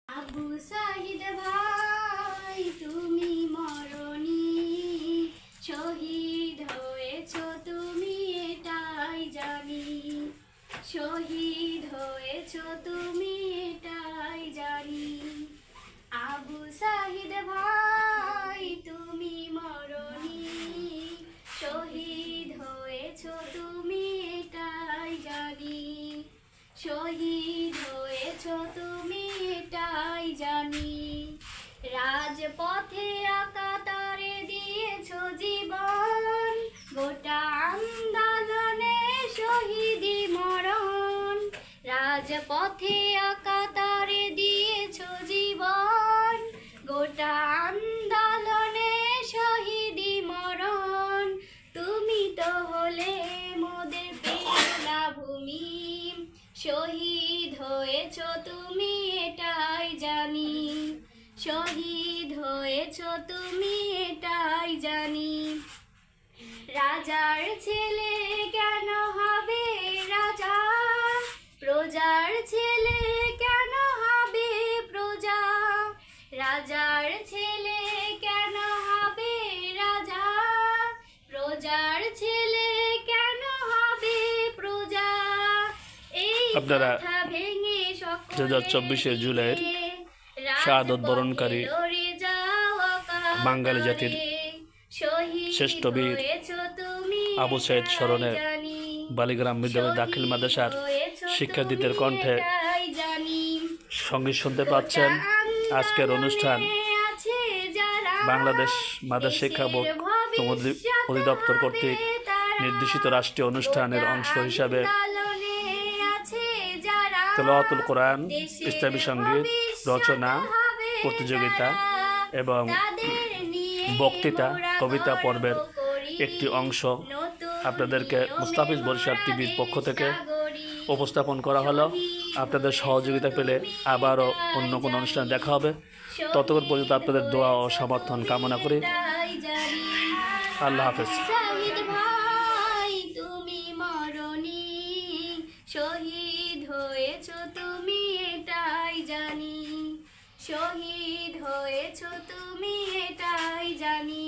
আবু সাহিদ ভাই তুমি মরণি, শহীদ হয়েছ তুমি এটাই জানি, শহীদ হয়েছ তুমি এটাই জানি। আবু সাহিদ ভাই তুমি মরণি, শহীদ হয়েছ তুমি এটাই জানি, শহীদ হয়েছ তুমি এটাই জানি। রাজপথে আকাতারে দিয়েছ জীবন, গোটা আন্দোলনে শহীদি মরণ। রাজপথে আকাতারে দিয়েছ জীবন, গোটা আন্দোলনে শহীদি মরণ। তুমি তো হলে মোদের প্রেরণা ভূমি, শহীদ হয়েছ তুমি এটাই জানি, শহীদ হয়েছ তুমি এটাই জানি। রাজার ছেলে কেন হবে রাজা, প্রজার ছেলে কেন হবে প্রজা। রাজার ছেলে কেন হবে রাজা, প্রজার ছেলে কেন হবে প্রজা। আপনারা 2024 জুলাইয়ের শাহাদত বরণকারী বাঙালি জাতির শ্রেষ্ঠ বীর আবু সাইদ স্মরণে বালিগ্রাম বিদ্যালয় দাখিল মাদ্রাসার শিক্ষার্থীদের কণ্ঠে সঙ্গীত শুনতে পাচ্ছেন। আজকের অনুষ্ঠান বাংলাদেশ মাদ্রাসা শিক্ষা বোর্ড অধিদপ্তর কর্তৃক নির্দেশিত রাষ্ট্রীয় অনুষ্ঠানের অংশ হিসাবে তেলাওয়াতুল কোরআন, ইসলামী সঙ্গীত রচনা প্রতিযোগিতা এবং বক্তৃতা কবিতা পর্বের একটি অংশ আপনাদেরকে মুস্তাফিজ বরিশাল টিভির পক্ষ থেকে উপস্থাপন করা হলো। আপনাদের সহযোগিতা পেলে আবারও অন্য কোনো অনুষ্ঠানে দেখা হবে। ততক্ষণ পর্যন্ত আপনাদের দোয়া ও সমর্থন কামনা করি। আল্লাহ হাফেজ। শহীদ হয়েছ তুমি এটাই জানি, শহীদ হয়েছ তুমি এটাই জানি।